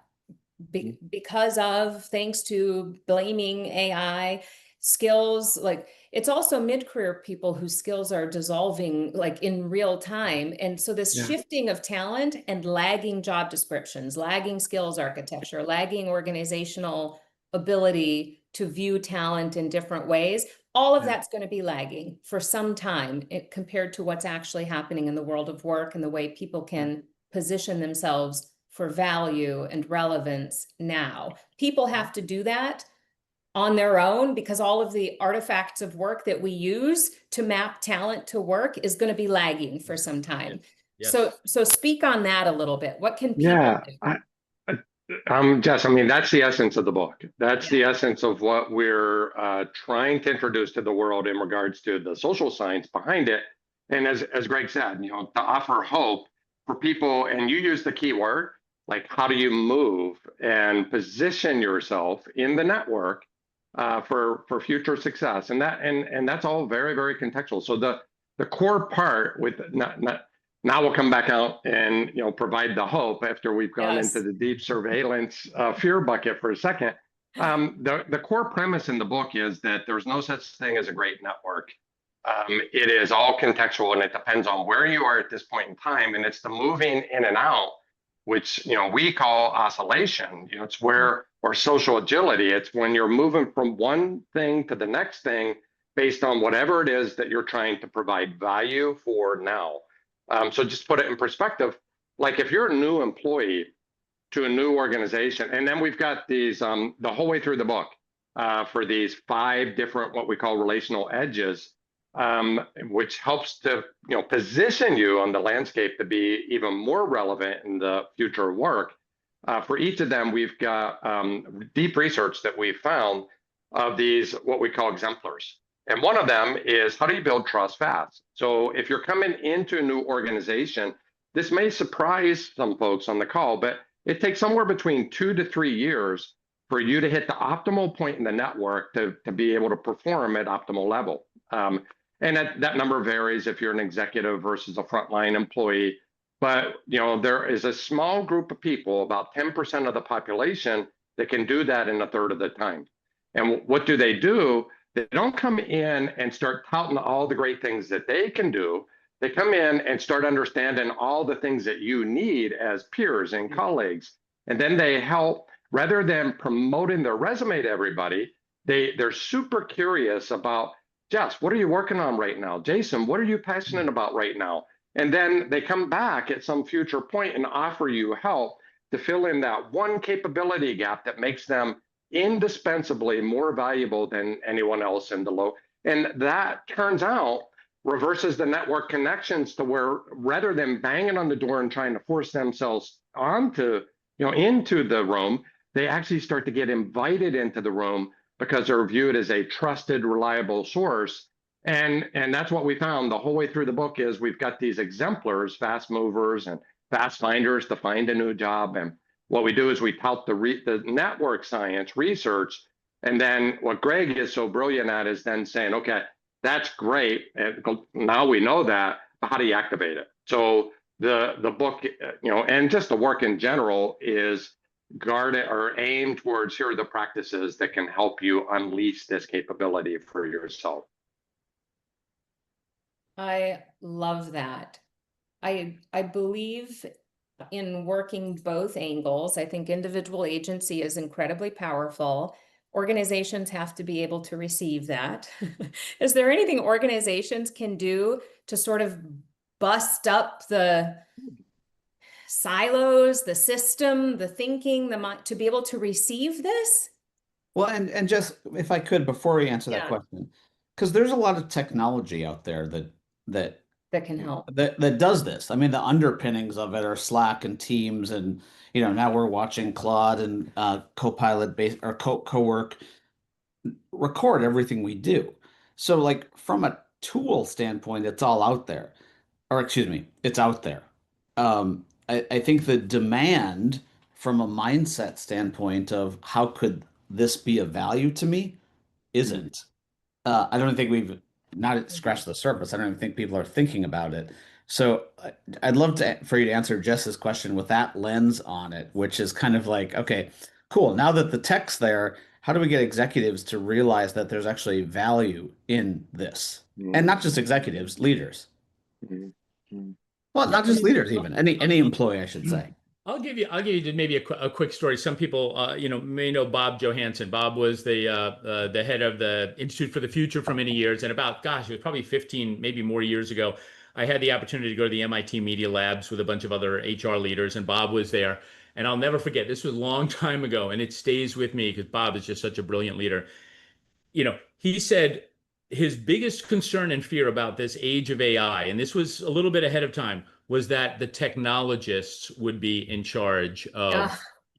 because of thanks to blaming AI skills. Like it's also mid-career people whose skills are dissolving like in real time. And so this Yeah. shifting of talent and lagging job descriptions, lagging skills architecture, lagging organizational ability to view talent in different ways, all of Yeah. that's going to be lagging for some time compared to what's actually happening in the world of work and the way people can position themselves for value and relevance now. People have to do that on their own because all of the artifacts of work that we use to map talent to work is going to be lagging for some time. yes. So speak on that a little bit. What can people Yeah. do? Jess, I mean, that's the essence of the book. That's Yeah. the essence of what we're trying to introduce to the world in regards to the social science behind it. And as Greg said, to offer hope for people, and you use the key word, like how do you move and position yourself in the network for future success, and that's all very, very contextual. So the core part with not now we'll come back out and provide the hope after we've gone into Yes. the deep surveillance fear bucket for a second. The core premise in the book is that there's no such thing as a great network. It is all contextual and it depends on where you are at this point in time, and it's the moving in and out, which we call oscillation. It's where, or social agility. It's when you're moving from one thing to the next thing based on whatever it is that you're trying to provide value for now. So just put it in perspective, like if you're a new employee to a new organization, and then we've got these the whole way through the book for these 5 different what we call relational edges, which helps to position you on the landscape to be even more relevant in the future of work. For each of them, we've got deep research that we've found of these what we call exemplars. And one of them is how do you build trust fast? So if you're coming into a new organization, this may surprise some folks on the call, but it takes somewhere between 2 to 3 years for you to hit the optimal point in the network to be able to perform at optimal level. And that number varies if you're an executive versus a frontline employee. But there is a small group of people, about 10% of the population, that can do that in a third of the time. And what do? They don't come in and start touting all the great things that they can do. They come in and start understanding all the things that you need as peers and colleagues. And then they help, rather than promoting their resume to everybody, they're super curious about, Jess, what are you working on right now? Jason, what are you passionate about right now? And then they come back at some future point and offer you help to fill in that one capability gap that makes them indispensably more valuable than anyone else in the low. And that turns out reverses the network connections to where rather than banging on the door and trying to force themselves onto, into the room, they actually start to get invited into the room because they're viewed as a trusted, reliable source. And that's what we found the whole way through the book is we've got these exemplars, fast movers, and fast finders to find a new job. And what we do is we tout the network science research. And then what Greg is so brilliant at is then saying, okay, that's great. And now we know that, but how do you activate it? So the book, and just the work in general is guarded or aimed towards, here are the practices that can help you unleash this capability for yourself. I love that. I believe in working both angles. I think individual agency is incredibly powerful. Organizations have to be able to receive that. Is there anything organizations can do to sort of bust up the silos, the system, the thinking, the mind, to be able to receive this? Well, and just if I could, before we answer that Yeah. question, because there's a lot of technology out there that That can help. that does this. I mean, the underpinnings of it are Slack and Teams, and now we're watching Claude and Copilot base or Cowork record everything we do. So, like from a tool standpoint, it's all out there, or excuse me, it's out there. I think the demand from a mindset standpoint of how could this be of value to me isn't. I don't think we've not scratched the surface. I don't even think people are thinking about it. So I'd love for you to answer Jess's question with that lens on it, which is kind of like, okay, cool. Now that the tech's there, how do we get executives to realize that there's actually value in this? And not just executives, leaders. Well, not just leaders, even any employee, I should say. I'll give you maybe a quick story. Some people, may know Bob Johansson. Bob was the head of the Institute for the Future for many years, and it was probably 15, maybe more years ago, I had the opportunity to go to the MIT Media Labs with a bunch of other HR leaders, and Bob was there. And I'll never forget, this was a long time ago, and it stays with me because Bob is just such a brilliant leader. He said his biggest concern and fear about this age of AI, and this was a little bit ahead of time, was that the technologists would be in charge of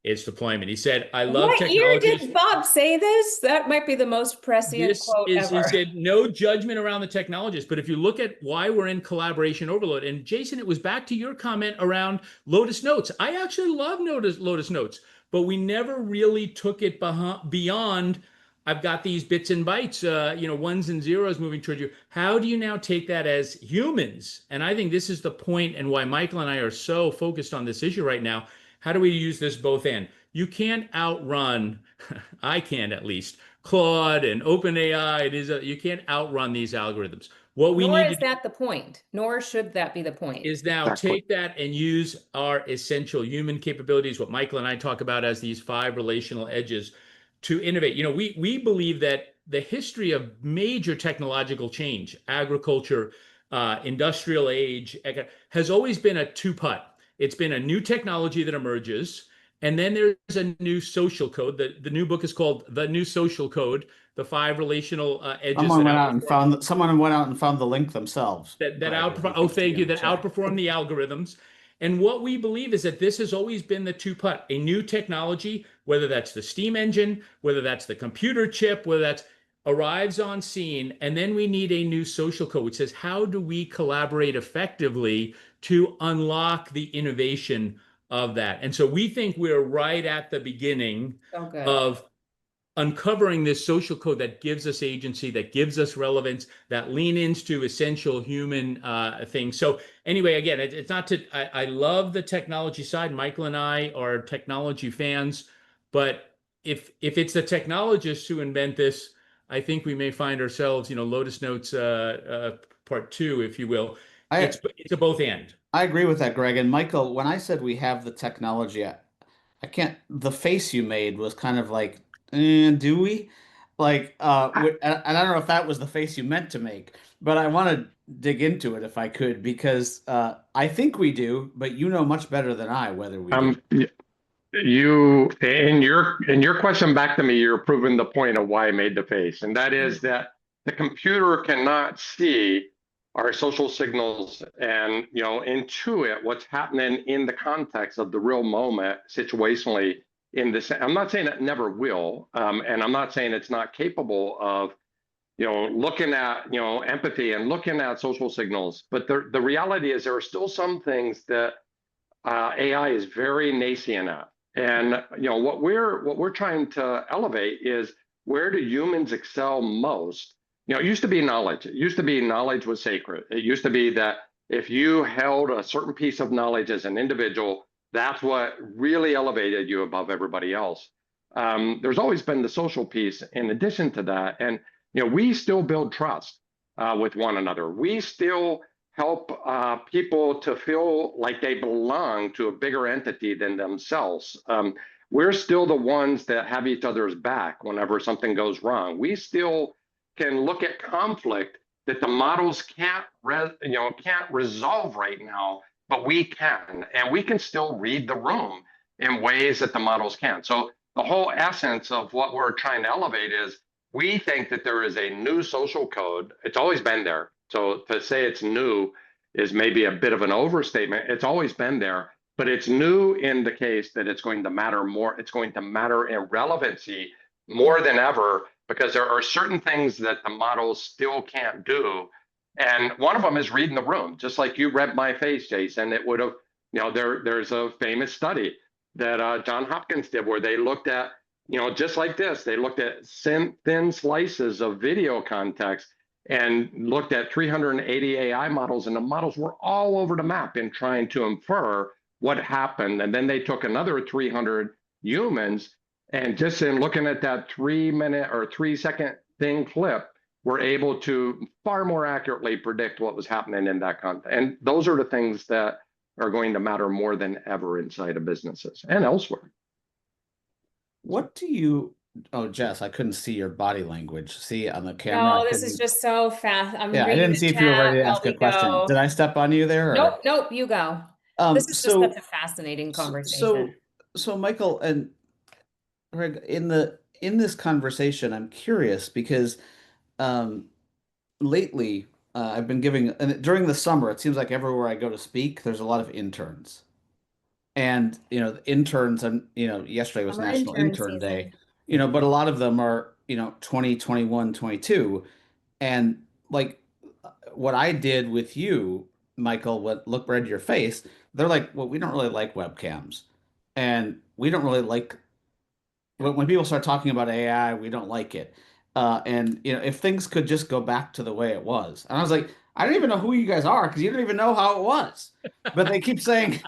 its deployment. He said, I love What year technologists. did Bob say this? That might be the most prescient quote ever. He said, no judgment around the technologists. But if you look at why we're in collaboration overload, and Jason, it was back to your comment around Lotus Notes. I actually love Lotus Notes, but we never really took it beyond, I've got these bits and bytes, ones and zeros moving toward you. How do you now take that as humans? And I think this is the point and why Michael and I are so focused on this issue right now. How do we use this both end? You can't outrun, I can at least, Claude and OpenAI. You can't outrun these algorithms. What we Nor need is that the point, nor should that be the point. Is now take that and use our essential human capabilities, what Michael and I talk about as these 5 relational edges, to innovate. We believe that the history of major technological change, agriculture, industrial age, has always been a two-putt. It's been a new technology that emerges, and then there's a new social code. The new book is called The New Social Code, the 5 relational edges. Someone went out and found the link themselves. That outperform the algorithms. And what we believe is that this has always been the two-putt, a new technology, whether that's the steam engine, whether that's the computer chip, whether that's arrives on scene, and then we need a new social code, which says, how do we collaborate effectively to unlock the innovation of that? And so we think we're right at the beginning of uncovering this social code that gives us agency, that gives us relevance, that lean into essential human things. So anyway, again, it's not to, I love the technology side. Michael and I are technology fans, but if it's the technologists who invent this, I think we may find ourselves, Lotus Notes part 2, if you will. It's a both and. I agree with that, Greg. And Michael, when I said we have the technology, I can't, the face you made was kind of like, do we? Like, and I don't know if that was the face you meant to make, but I want to dig into it if I could, because I think we do, but you know much better than I whether we do. You in your question back to me, you're proving the point of why I made the face, and that is that the computer cannot see our social signals and intuit what's happening in the context of the real moment situationally. In this, I'm not saying it never will, and I'm not saying it's not capable of looking at empathy and looking at social signals, but the reality is there are still some things that AI is very nascent at. And what we're trying to elevate is, where do humans excel most? It used to be knowledge. It used to be knowledge was sacred. It used to be that if you held a certain piece of knowledge as an individual, that's what really elevated you above everybody else. There's always been the social piece in addition to that. And we still build trust with one another. We still help people to feel like they belong to a bigger entity than themselves. We're still the ones that have each other's back whenever something goes wrong. We still can look at conflict that the models can't resolve right now, but we can, and we can still read the room in ways that the models can't. So the whole essence of what we're trying to elevate is, we think that there is a new social code. It's always been there. So to say it's new is maybe a bit of an overstatement. It's always been there, but it's new in the case that it's going to matter more. It's going to matter in relevancy more than ever, because there are certain things that the models still can't do. And one of them is reading the room. Just like you read my face, Jason, it would have, there's a famous study that John Hopkins did where they looked at, just like this, they looked at thin slices of video context and looked at 380 AI models, and the models were all over the map in trying to infer what happened. And then they took another 300 humans, and just in looking at that 3-minute or 3-second thin clip, were able to far more accurately predict what was happening in that content. And those are the things that are going to matter more than ever inside of businesses and elsewhere. What do you, oh, Jess, I couldn't see your body language. See on the camera? No, this is just so fast. I'm Yeah, I reading didn't the see if you were ready to chat ask while a we question. go. Did I step on you there? Or? Nope, nope, you go. This is just So, such a fascinating conversation. so Michael and Greg, in this conversation, I'm curious because lately I've been giving, and during the summer, it seems like everywhere I go to speak, there's a lot of interns. And, the interns, and, yesterday was Summer National Intern Day, season. but a lot of them are, 20, 21, 22. And like what I did with you, Michael, read your face, they're like, well, we don't really like webcams. And we don't really like, when people start talking about AI, we don't like it. And if things could just go back to the way it was. And I was like, I don't even know who you guys are because you don't even know how it was. But they keep saying,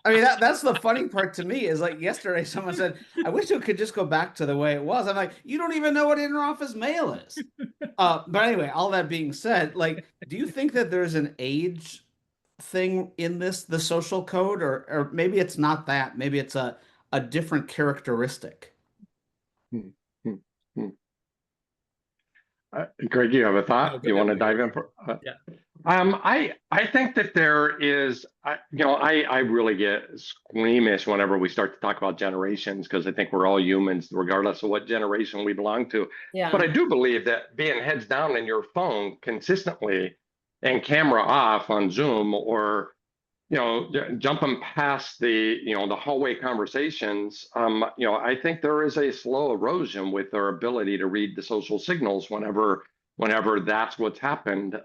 I mean, that's the funny part to me is like yesterday someone said, I wish it could just go back to the way it was. I'm like, you don't even know what interoffice mail is. But anyway, all that being said, like, do you think that there's an age thing in the social code, or maybe it's not that, maybe it's a different characteristic? Greg, you have a thought? No, You want to dive in? Yeah. I think that there is, I really get squeamish whenever we start to talk about generations, because I think we're all humans, regardless of what generation we belong to. Yeah. But I do believe that being heads down in your phone consistently and camera off on Zoom, or jumping past the hallway conversations, I think there is a slow erosion with their ability to read the social signals whenever that's what's happened.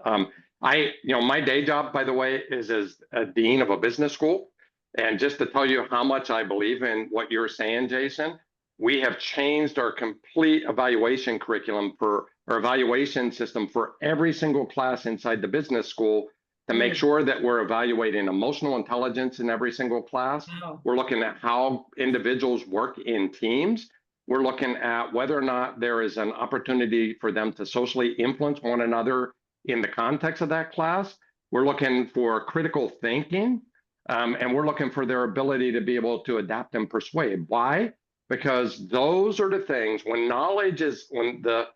My day job, by the way, is as a dean of a business school. And just to tell you how much I believe in what you're saying, Jason, we have changed our complete evaluation curriculum or evaluation system for every single class inside the business school to make sure that we're evaluating emotional intelligence in every single class. Wow. We're looking at how individuals work in teams. We're looking at whether or not there is an opportunity for them to socially influence one another in the context of that class. We're looking for critical thinking, and we're looking for their ability to be able to adapt and persuade. Why? Because those are the things, when the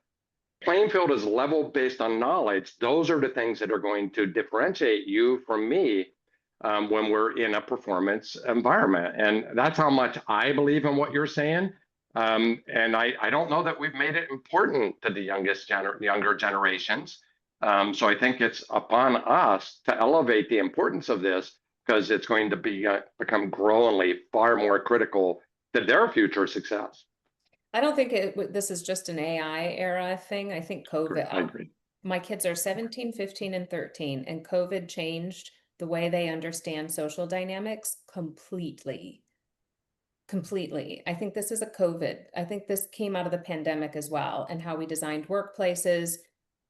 playing field is level based on knowledge, those are the things that are going to differentiate you from me when we're in a performance environment. And that's how much I believe in what you're saying. And I don't know that we've made it important to the younger generations. So I think it's upon us to elevate the importance of this, because it's going to become growingly far more critical to their future success. I don't think this is just an AI era thing. I think COVID, I agree. my kids are 17, 15, and 13, and COVID changed the way they understand social dynamics completely. Completely. I think this is a COVID. I think this came out of the pandemic as well, and how we designed workplaces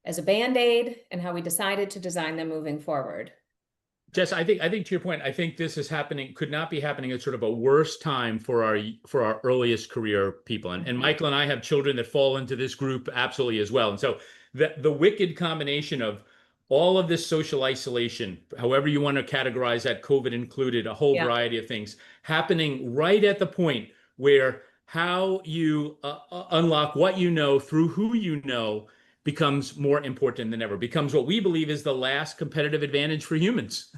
as a Band-Aid and how we decided to design them moving forward. Jess, I think to your point, I think this is happening, could not be happening at sort of a worse time for our earliest career people. And Michael and I have children that fall into this group absolutely as well. And so the wicked combination of all of this social isolation, however you want to categorize that, COVID included, a whole variety of things happening right at the point where how you unlock what you know through who you know becomes more important than ever, becomes what we believe is the last competitive advantage for humans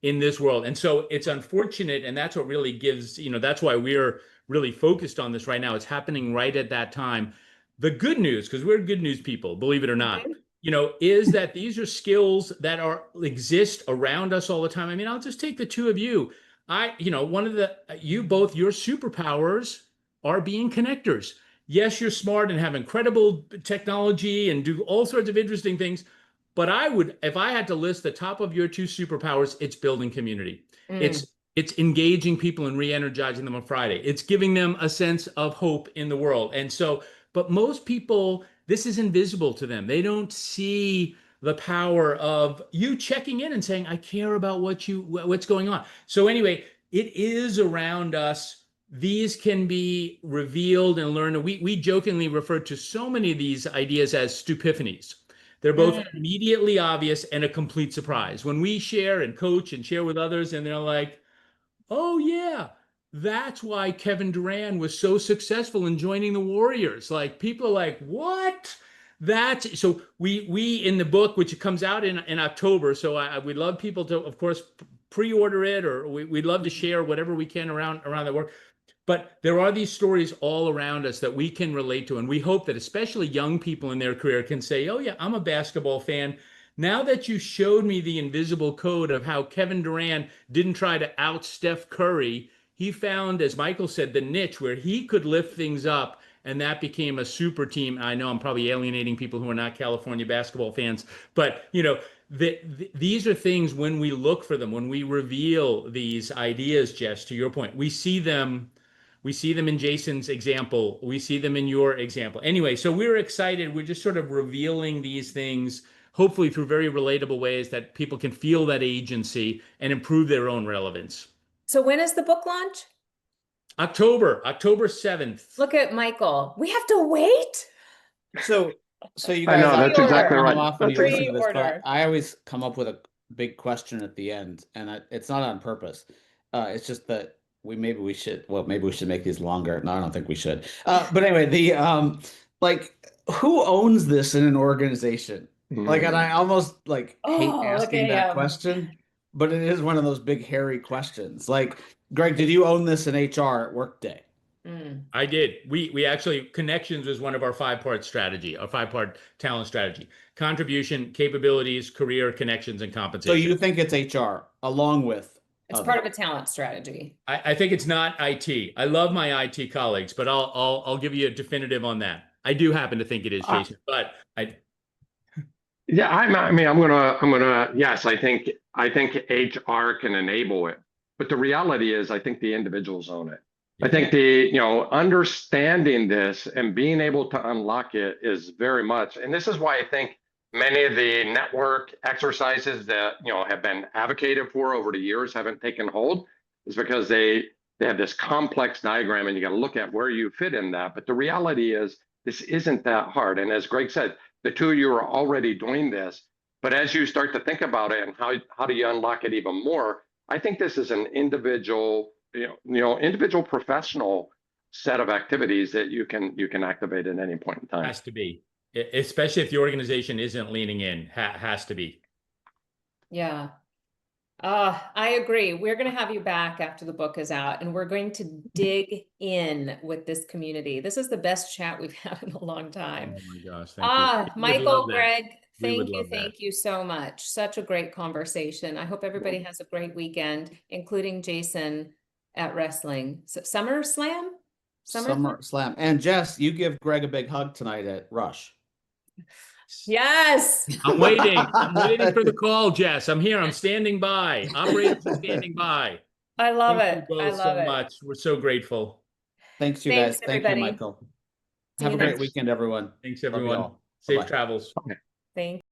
in this world. And so it's unfortunate, and that's what really gives, that's why we're really focused on this right now. It's happening right at that time. The good news, because we're good news people, believe it or not, is that these are skills that exist around us all the time. I mean, I'll just take the two of you. One of your superpowers are being connectors. Yes, you're smart and have incredible technology and do all sorts of interesting things. But if I had to list the top of your two superpowers, it's building community. It's engaging people and re-energizing them on Friday. It's giving them a sense of hope in the world. And so, but most people, this is invisible to them. They don't see the power of you checking in and saying, I care about what's going on. So anyway, it is around us. These can be revealed and learned. We jokingly refer to so many of these ideas as stupiphanies. They're both immediately obvious and a complete surprise. When we share and coach and share with others, and they're like, oh yeah, that's why Kevin Durant was so successful in joining the Warriors. Like, people are like, what? So we in the book, which comes out in October. So we'd love people to, of course, pre-order it, or we'd love to share whatever we can around the work. But there are these stories all around us that we can relate to. And we hope that especially young people in their career can say, oh yeah, I'm a basketball fan. Now that you showed me the invisible code of how Kevin Durant didn't try to out Steph Curry, he found, as Michael said, the niche where he could lift things up, and that became a super team. I know I'm probably alienating people who are not California basketball fans, but these are things, when we look for them, when we reveal these ideas, Jess, to your point, we see them in Jason's example. We see them in your example. Anyway, so we're excited. We're just sort of revealing these things, hopefully through very relatable ways that people can feel that agency and improve their own relevance. So when is the book launch? October 7th. Look at Michael. We have to wait. So you guys, I know, that's exactly right. Often you listen to this, Pre-order. but I always come up with a big question at the end, and it's not on purpose. It's just that maybe we should make these longer. No, I don't think we should. But anyway, who owns this in an organization? Like, and I almost hate asking that question, but it is one of those big hairy questions. Like, Greg, did you own this in HR at Workday? I did. We actually, connections was one of our 5-part strategy, our 5-part talent strategy: contribution, capabilities, career, connections, and compensation. So you think it's HR along with? It's part of a talent strategy. I think it's not IT. I love my IT colleagues, but I'll give you a definitive on that. I do happen to think it is, Jason, but yeah, I'm gonna yes, I think HR can enable it, but the reality is I think the individuals own it. I think understanding this and being able to unlock it is very much, and this is why I think many of the network exercises that have been advocated for over the years haven't taken hold, is because they have this complex diagram, and you got to look at where you fit in that. But the reality is this isn't that hard. And as Greg said, the two of you are already doing this. But as you start to think about it and how do you unlock it even more, I think this is an individual professional set of activities that you can activate at any point in time. Has to be, especially if the organization isn't leaning in. Has to be. Yeah. I agree. We're going to have you back after the book is out, and we're going to dig in with this community. This is the best chat we've had in a long time. Oh my gosh. Thank you. Michael, Greg, thank you so much. Such a great conversation. I hope everybody has a great weekend, including Jason at wrestling. So, SummerSlam? SummerSlam. And Jess, you give Greg a big hug tonight at Rush. Yes. I'm waiting. I'm waiting for the call, Jess. I'm here. I'm standing by. Operators are standing by. I love Thank you it. I both love so it. much. We're so grateful. Thanks, you Thanks, guys. Thank you, everybody. Michael. See Have you a great next. weekend, everyone. Thanks, Love you everyone. all. Safe Bye-bye. travels. Thank